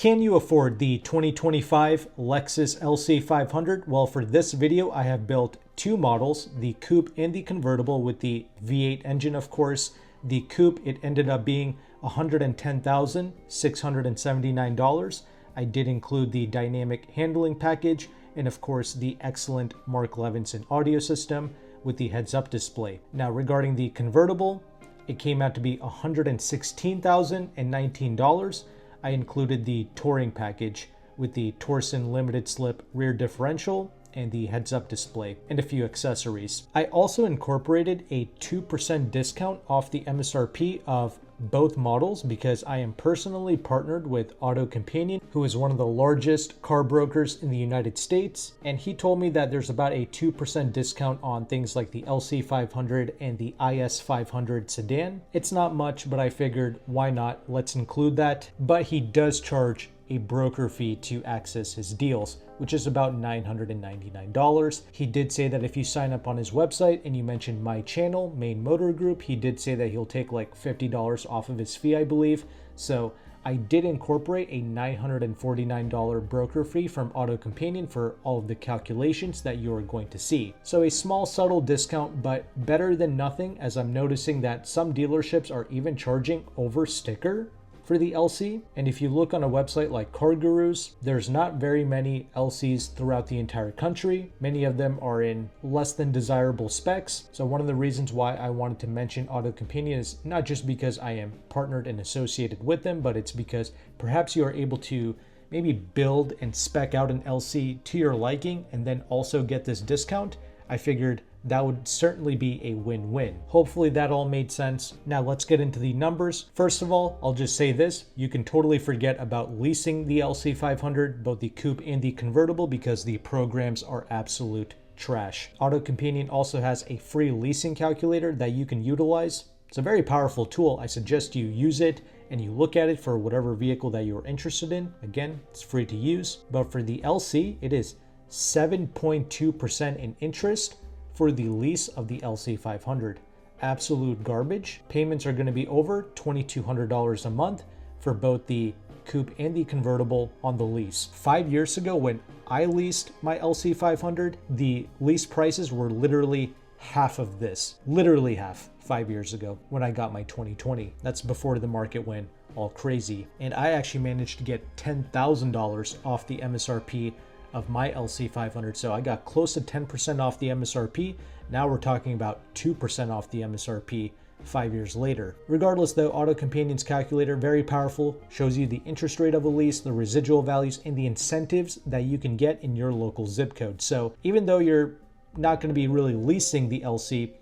Can you afford the 2025 Lexus LC500? Well, for this video, I have built two models, the coupe and the convertible with the V8 engine, of course. The coupe, it ended up being $110,679. I did include the dynamic handling package and, of course, the excellent Mark Levinson audio system with the heads-up display. Now, regarding the convertible, it came out to be $116,019. I included the touring package with the Torsen limited slip rear differential and the heads-up display and a few accessories. I also incorporated a 2% discount off the MSRP of both models because I am personally partnered with AutoCompanion, who is one of the largest car brokers in the United States, and he told me that there's about a 2% discount on things like the LC500 and the IS500 sedan. It's not much, but I figured why not, let's include that. But he does charge a broker fee to access his deals, which is about $999. He did say that if you sign up on his website and you mention my channel, Meyn Motor Group, he did say that he'll take like $50 off of his fee, I believe. So I did incorporate a $949 broker fee from AutoCompanion for all of the calculations that you're going to see. So a small subtle discount, but better than nothing, as I'm noticing that some dealerships are even charging over sticker for the LC. And if you look on a website like Car Gurus, there's not very many LCs throughout the entire country. Many of them are in less than desirable specs. So one of the reasons why I wanted to mention AutoCompanion is not just because I am partnered and associated with them, but it's because perhaps you are able to maybe build and spec out an LC to your liking and then also get this discount. I figured that would certainly be a win-win. Hopefully that all made sense. Now let's get into the numbers. First of all, I'll just say this, you can totally forget about leasing the LC500, both the coupe and the convertible, because the programs are absolute trash. AutoCompanion also has a free leasing calculator that you can utilize. It's a very powerful tool. I suggest you use it and you look at it for whatever vehicle that you're interested in. Again, it's free to use. But for the LC, it is 7.2% in interest for the lease of the LC500. Absolute garbage. Payments are going to be over $2,200 a month for both the coupe and the convertible on the lease. 5 years ago when I leased my LC500, the lease prices were literally half of this. Literally half 5 years ago when I got my 2020. That's before the market went all crazy. And I actually managed to get $10,000 off the MSRP of my LC500. So I got close to 10% off the MSRP. Now we're talking about 2% off the MSRP 5 years later. Regardless though, AutoCompanion's calculator, very powerful, shows you the interest rate of a lease, the residual values, and the incentives that you can get in your local zip code. So even though you're not going to be really leasing the LC,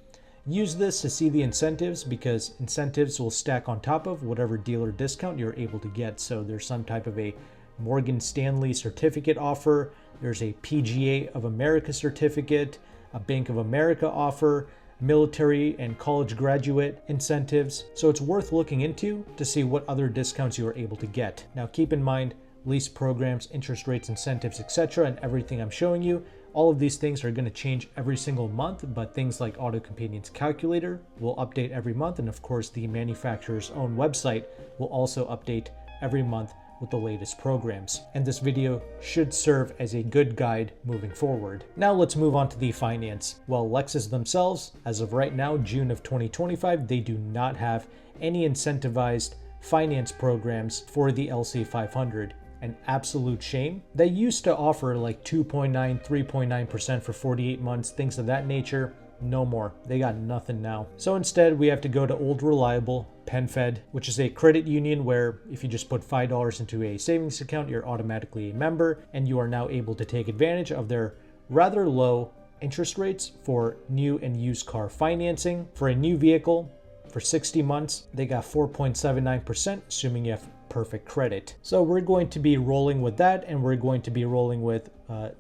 use this to see the incentives, because incentives will stack on top of whatever dealer discount you're able to get. So there's some type of a Morgan Stanley certificate offer, there's a PGA of America certificate, a Bank of America offer, military and college graduate incentives. So it's worth looking into to see what other discounts you are able to get. Now keep in mind, lease programs, interest rates, incentives, etc., and everything I'm showing you, all of these things are going to change every single month, but things like AutoCompanion's calculator will update every month, and of course the manufacturer's own website will also update every month with the latest programs. And this video should serve as a good guide moving forward. Now let's move on to the finance. Well, Lexus themselves, as of right now, June of 2025, they do not have any incentivized finance programs for the LC500. An absolute shame. They used to offer like 2.9, 3.9% for 48 months, things of that nature. No more. They got nothing now. So instead, we have to go to old reliable PenFed, which is a credit union where if you just put $5 into a savings account, you're automatically a member, and you are now able to take advantage of their rather low interest rates for new and used car financing. For a new vehicle, for 60 months, they got 4.79%, assuming you have perfect credit. So we're going to be rolling with that, and we're going to be rolling with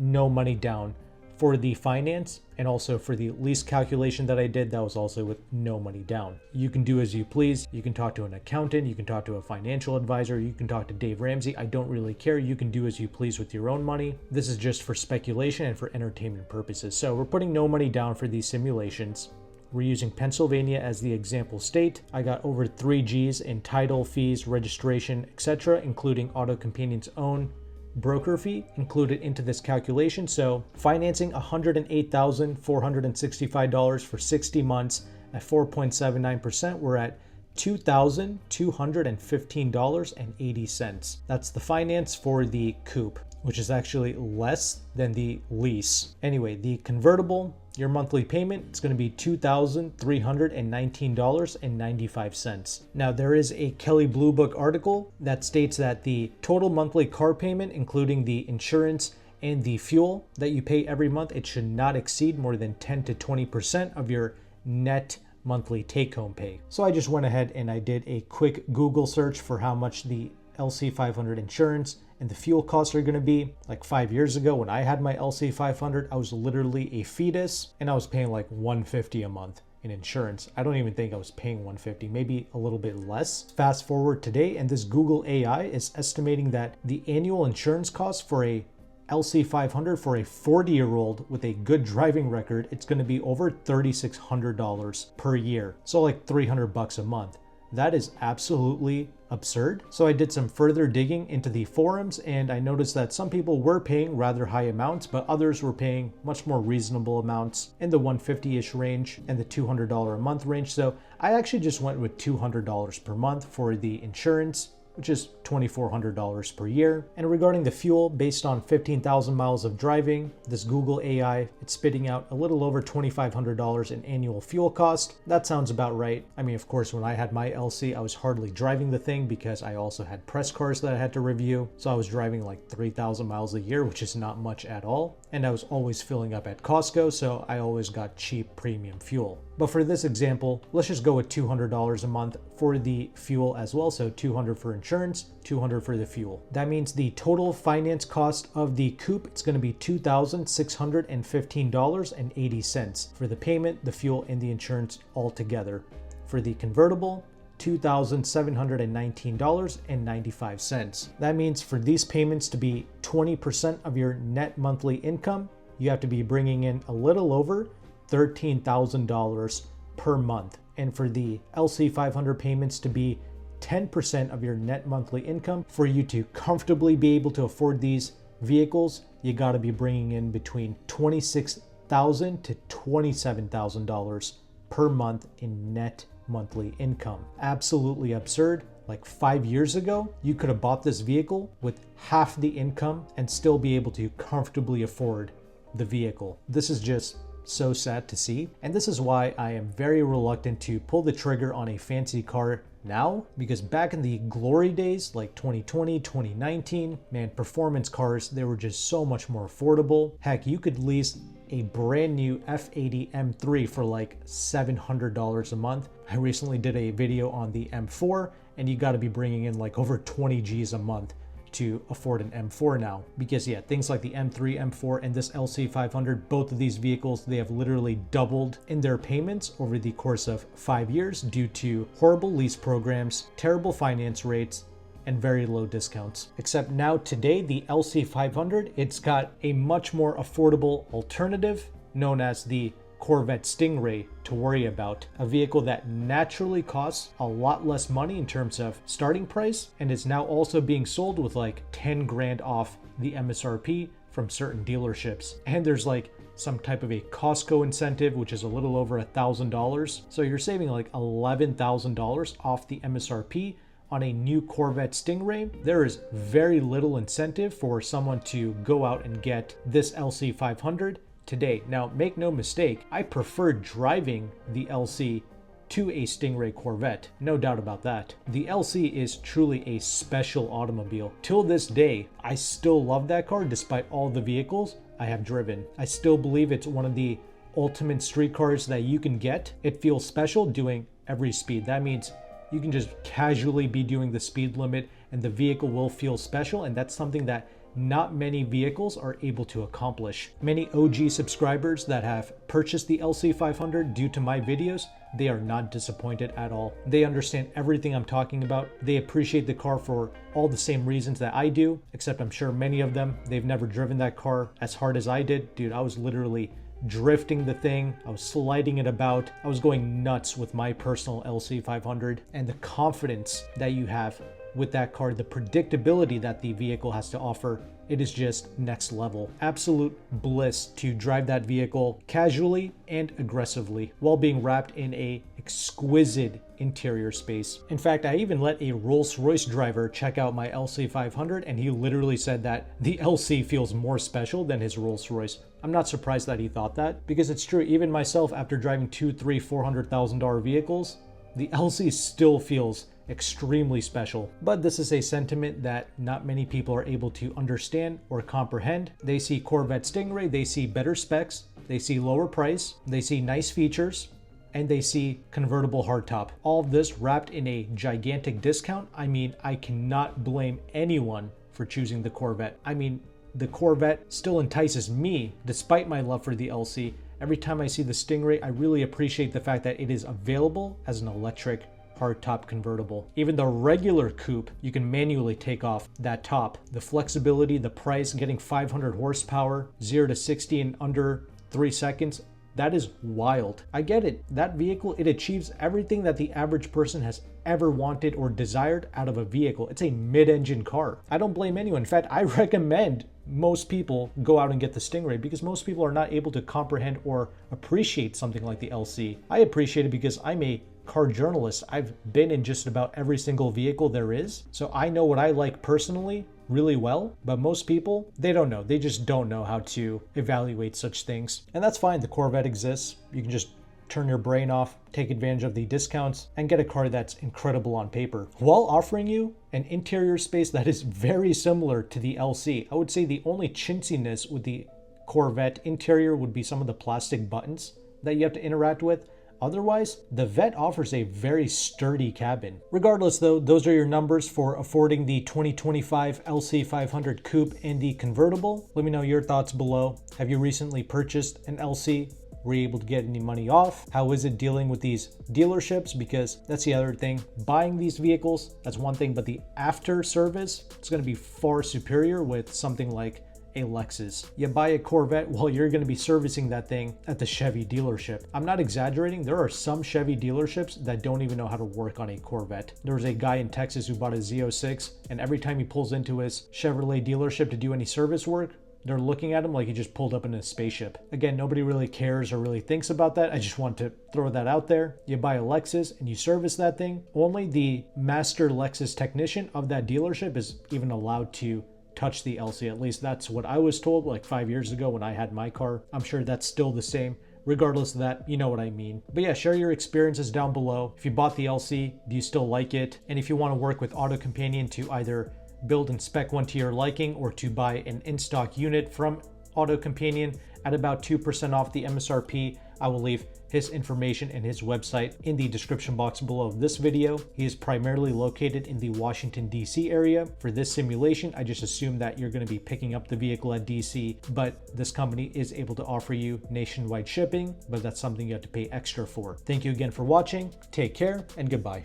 no money down for the finance, and also for the lease calculation that I did, that was also with no money down. You can do as you please. You can talk to an accountant, you can talk to a financial advisor, you can talk to Dave Ramsey. I don't really care. You can do as you please with your own money. This is just for speculation and for entertainment purposes. So we're putting no money down for these simulations. We're using Pennsylvania as the example state. I got over 3 G's in title, fees, registration, etc., including AutoCompanion's own broker fee included into this calculation. So financing $108,465 for 60 months at 4.79%, we're at $2,215.80. That's the finance for the coupe, which is actually less than the lease. Anyway, the convertible, your monthly payment, it's going to be $2,319.95. Now, there is a Kelley Blue Book article that states that the total monthly car payment, including the insurance and the fuel that you pay every month, it should not exceed more than 10 to 20% of your net monthly take-home pay. So I just went ahead and I did a quick Google search for how much the LC500 insurance and the fuel costs are going to be. Like 5 years ago when I had my LC500, I was literally a fetus and I was paying like $150 a month in insurance. I don't even think I was paying $150, maybe a little bit less. Fast forward today, and this Google AI is estimating that the annual insurance cost for a LC500 for a 40-year-old with a good driving record, it's going to be over $3,600 per year. So like $300 a month. That is absolutely absurd. So I did some further digging into the forums and I noticed that some people were paying rather high amounts, but others were paying much more reasonable amounts in the $150-ish range and the $200 a month range. So I actually just went with $200 per month for the insurance, which is $2,400 per year. And regarding the fuel, based on 15,000 miles of driving, this Google AI, it's spitting out a little over $2,500 in annual fuel cost. That sounds about right. I mean, of course, when I had my LC, I was hardly driving the thing because I also had press cars that I had to review. So I was driving like 3,000 miles a year, which is not much at all. And I was always filling up at Costco, so I always got cheap premium fuel. But for this example, let's just go with $200 a month for the fuel as well. So $200 for insurance, $200 for the fuel. That means the total finance cost of the coupe, it's going to be $2,615.80 for the payment, the fuel, and the insurance all together. For the convertible, $2,719.95. That means for these payments to be 20% of your net monthly income, you have to be bringing in a little over $13,000 per month. And for the LC500 payments to be 10% of your net monthly income, for you to comfortably be able to afford these vehicles, you got to be bringing in between $26,000 to $27,000 per month in net monthly income. Absolutely absurd. Like 5 years ago, you could have bought this vehicle with half the income and still be able to comfortably afford the vehicle. This is just so sad to see. And this is why I am very reluctant to pull the trigger on a fancy car now, because back in the glory days, like 2020, 2019, man, performance cars, they were just so much more affordable. Heck, you could lease a brand new F80 M3 for like $700 a month. I recently did a video on the M4 and you got to be bringing in like over 20 G's a month to afford an M4 now, because yeah, things like the M3, M4, and this LC500, both of these vehicles, they have literally doubled in their payments over the course of 5 years due to horrible lease programs, terrible finance rates, and very low discounts. Except now today, the LC500, it's got a much more affordable alternative known as the Corvette Stingray to worry about, a vehicle that naturally costs a lot less money in terms of starting price and is now also being sold with like 10 grand off the MSRP from certain dealerships. And there's like some type of a Costco incentive, which is a little over $1,000. So you're saving like $11,000 off the MSRP on a new Corvette Stingray. There is very little incentive for someone to go out and get this LC500 today. Now, make no mistake, I prefer driving the LC to a Stingray Corvette, no doubt about that. The LC is truly a special automobile. Till this day, I still love that car despite all the vehicles I have driven. I still believe it's one of the ultimate street cars that you can get. It feels special doing every speed. That means you can just casually be doing the speed limit and the vehicle will feel special, and that's something that not many vehicles are able to accomplish. Many OG subscribers that have purchased the LC500 due to my videos, they are not disappointed at all. They understand everything I'm talking about. They appreciate the car for all the same reasons that I do, except I'm sure many of them, they've never driven that car as hard as I did. Dude, I was literally drifting the thing, I was sliding it about, I was going nuts with my personal LC500. And the confidence that you have with that car, the predictability that the vehicle has to offer, it is just next level. Absolute bliss to drive that vehicle casually and aggressively while being wrapped in a exquisite interior space. In fact, I even let a Rolls-Royce driver check out my LC500, and he literally said that the LC feels more special than his Rolls-Royce. I'm not surprised that he thought that, because it's true. Even myself, after driving $200,000, $300,000, $400,000 vehicles, the LC still feels extremely special. But this is a sentiment that not many people are able to understand or comprehend. They see Corvette Stingray, they see better specs, they see lower price, they see nice features, and they see convertible hardtop. All of this wrapped in a gigantic discount. I mean, I cannot blame anyone for choosing the Corvette. I mean, the Corvette still entices me despite my love for the LC. Every time I see the Stingray, I really appreciate the fact that it is available as an electric hardtop convertible. Even the regular coupe, you can manually take off that top. The flexibility, the price, getting 500 horsepower, 0 to 60 in under 3 seconds, that is wild. I get it. That vehicle, it achieves everything that the average person has ever wanted or desired out of a vehicle. It's a mid-engine car. I don't blame anyone. In fact, I recommend most people go out and get the Stingray, because most people are not able to comprehend or appreciate something like the LC. I appreciate it because I'm a car journalist. I've been in just about every single vehicle there is, so I know what I like personally really well. But most people, they don't know. They just don't know how to evaluate such things. And that's fine. The Corvette exists. You can just turn your brain off, take advantage of the discounts, and get a car that's incredible on paper, while offering you an interior space that is very similar to the LC. I would say the only chintziness with the Corvette interior would be some of the plastic buttons that you have to interact with. Otherwise, the Vette offers a very sturdy cabin. Regardless though, those are your numbers for affording the 2025 LC500 Coupe and the convertible. Let me know your thoughts below. Have you recently purchased an LC? Were you able to get any money off? How is it dealing with these dealerships? Because that's the other thing. Buying these vehicles, that's one thing, but the after service, it's going to be far superior with something like a Lexus. You buy a Corvette, well, you're going to be servicing that thing at the Chevy dealership. I'm not exaggerating. There are some Chevy dealerships that don't even know how to work on a Corvette. There was a guy in Texas who bought a Z06, and every time he pulls into his Chevrolet dealership to do any service work, they're looking at him like he just pulled up in a spaceship. Again, nobody really cares or really thinks about that. I just want to throw that out there. You buy a Lexus and you service that thing. Only the master Lexus technician of that dealership is even allowed to touch the LC. At least that's what I was told like 5 years ago when I had my car. I'm sure that's still the same. Regardless of that, you know what I mean. But yeah, share your experiences down below. If you bought the LC, do you still like it? And if you want to work with AutoCompanion to either build and spec one to your liking, or to buy an in-stock unit from AutoCompanion at about 2% off the MSRP, I will leave his information and his website in the description box below this video. He is primarily located in the Washington, D.C. area. For this simulation, I just assume that you're going to be picking up the vehicle at D.C., but this company is able to offer you nationwide shipping, but that's something you have to pay extra for. Thank you again for watching. Take care and goodbye.